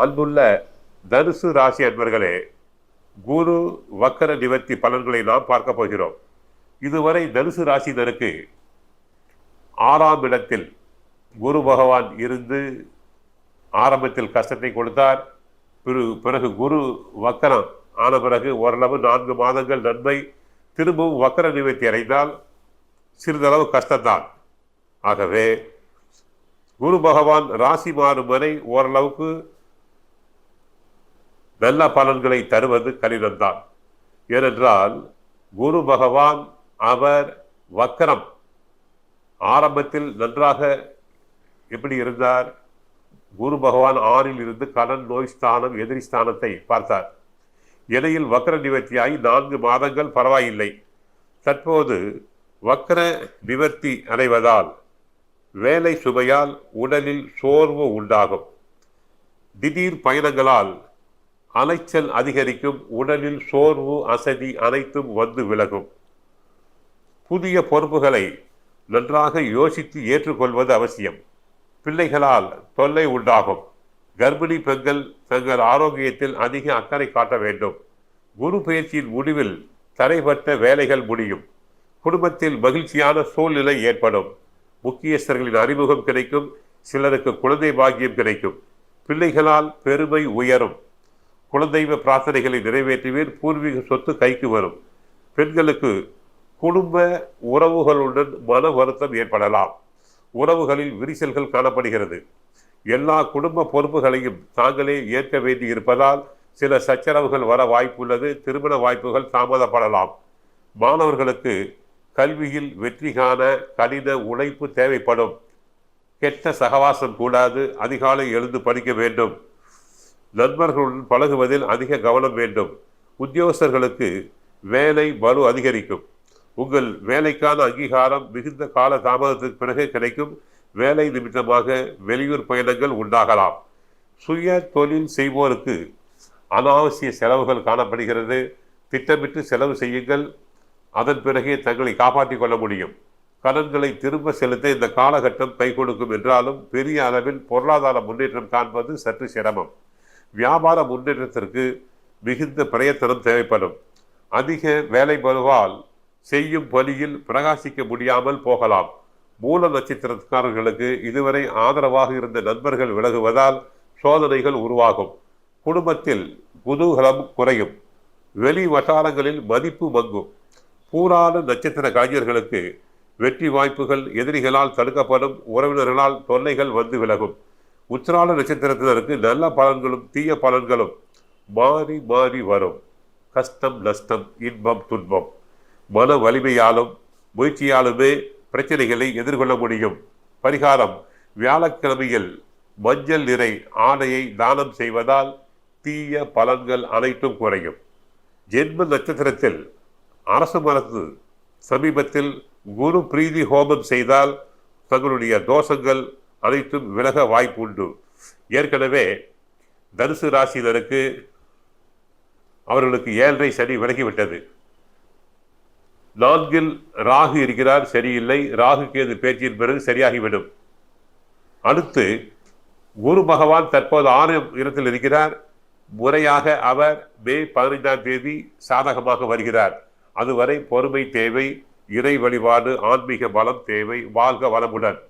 அன்புள்ள தனுசு ராசி அன்பர்களே, குரு வக்கர நிவர்த்தி பலன்களை நாம் பார்க்க போகிறோம். இதுவரை தனுசு ராசினருக்கு 6ஆம் இடத்தில் குரு பகவான் இருந்து ஆரம்பத்தில் கஷ்டத்தை கொடுத்தார். பிறகு குரு வக்கரம் ஆன பிறகு ஓரளவு 4 மாதங்கள் நன்மை. திரும்பவும் வக்கர நிவர்த்தி அடைந்தால் சிறிதளவு கஷ்டம்தான். ஆகவே குரு பகவான் ராசி மாறும் வரை ஓரளவுக்கு நல்ல பலன்களை தருவது கடினம்தான். ஏனென்றால் குரு பகவான் அவர் வக்கரம் ஆரம்பத்தில் நன்றாக எப்படி இருந்தார்? குரு பகவான் 6ல் இருந்து கடன், நோய் ஸ்தானம், எதிரி ஸ்தானத்தை பார்த்தார். இடையில் வக்கர நிவர்த்தியாகி 4 மாதங்கள் பரவாயில்லை. தற்போது வக்கர நிவர்த்தி அடைவதால் வேலை சுமையால் உடலில் சோர்வு உண்டாகும். திடீர் பயணங்களால் அலைச்சல் அதிகரிக்கும். உடலில் சோர்வு, அசதி அனைத்தும் வந்து விலகும். புதிய பொறுப்புகளை நன்றாக யோசித்து ஏற்றுக்கொள்வது அவசியம். பிள்ளைகளால் தொல்லை உண்டாகும். கர்ப்பிணி பெண்கள் தங்கள் ஆரோக்கியத்தில் அதிக அக்கறை காட்ட வேண்டும். குரு பயிற்சியின் முடிவில் தடைப்பட்ட வேலைகள் முடியும். குடும்பத்தில் மகிழ்ச்சியான சூழ்நிலை ஏற்படும். முக்கியஸ்தர்களின் அறிமுகம் கிடைக்கும். சிலருக்கு குழந்தை பாக்கியம் கிடைக்கும். பிள்ளைகளால் பெருமை உயரும். குலதெய்வ பிரார்த்தனைகளை நிறைவேற்றுவேன். பூர்வீக சொத்து கைக்கு வரும். பெண்களுக்கு குடும்ப உறவுகளுடன் மன வருத்தம் ஏற்படலாம். உறவுகளில் விரிசல்கள் காணப்படுகிறது. எல்லா குடும்ப பொறுப்புகளையும் தாங்களே ஏற்க வேண்டி இருப்பதால் சில சச்சரவுகள் வர வாய்ப்புள்ளது. திருமண வாய்ப்புகள் தாமதப்படலாம். மாணவர்களுக்கு கல்வியில் வெற்றி காண கடின உழைப்பு தேவைப்படும். கெட்ட சகவாசம் கூடாது. அதிகாலை எழுந்து படிக்க வேண்டும். நண்பர்களுடன் பழகுவதில் அதிக கவனம் வேண்டும். உத்தியோகஸ்தர்களுக்கு வேலை பளு அதிகரிக்கும். உங்கள் வேலைக்கான அங்கீகாரம் மிகுந்த கால தாமதத்திற்கு பிறகு கிடைக்கும். வேலை நிமித்தமாக வெளியூர் பயணங்கள் உண்டாகலாம். சுய தொழில் செய்வோருக்கு அனாவசிய செலவுகள் காணப்படுகிறது. திட்டமிட்டு செலவு செய்யுங்கள். அதன் பிறகே தங்களை காப்பாற்றிக் கொள்ள முடியும். கடன்களை திரும்ப செலுத்த இந்த காலகட்டம் கை கொடுக்கும் என்றாலும் பெரிய அளவில் பொருளாதார முன்னேற்றம் காண்பது சற்று சிரமம். வியாபார முன்னேற்றத்திற்கு மிகுந்த பிரயத்தனம் தேவைப்படும். அதிக வேலை பளுவால் செய்யும் பணியில் பிரகாசிக்க முடியாமல் போகலாம். மூல நட்சத்திரக்காரர்களுக்கு இதுவரை ஆதரவாக இருந்த நண்பர்கள் விலகுவதால் சோதனைகள் உருவாகும். குடும்பத்தில் குதூகலம் குறையும். வெளி வட்டாரங்களில் மதிப்பு மங்கும். பூராட நட்சத்திர கலைஞர்களுக்கு வெற்றி வாய்ப்புகள் எதிரிகளால் தடுக்கப்படும். உறவினர்களால் தொல்லைகள் வந்து விலகும். உத்திராட நட்சத்திரத்தினருக்கு நல்ல பலன்களும் தீய பலன்களும் மாறி மாறி வரும். கஷ்டம், நஷ்டம், இன்பம், துன்பம். மன வலிமையாலும் முயற்சியாலுமே பிரச்சனைகளை எதிர்கொள்ள முடியும். பரிகாரம்: வியாழக்கிழமையில் மஞ்சள் நிறை ஆடையை தானம் செய்வதால் தீய பலன்கள் அனைத்தும் குறையும். ஜென்ம நட்சத்திரத்தில் அரசு மரத்து சமீபத்தில் குரு பிரீதி ஹோமம் செய்தால் தங்களுடைய தோஷங்கள் அனைத்தும் விலக வாய்ப்பு உண்டு. ஏற்கனவே தனுசு ராசியினருக்கு அவர்களுக்கு 7.5 சனி விலகிவிட்டது. 4ல் ராகு இருக்கிறார், சரியில்லை. ராகு கேது பேச்சின் பிறகு சரியாகிவிடும். அடுத்து குரு பகவான் தற்போது 6ஆம் இடத்தில் இருக்கிறார். முறையாக அவர் மே 15ஆம் தேதி சாதகமாக வருகிறார். அதுவரை பொறுமை தேவை. இறை வழிபாடு, ஆன்மீக பலம் தேவை. வாழ்க வளமுடன்.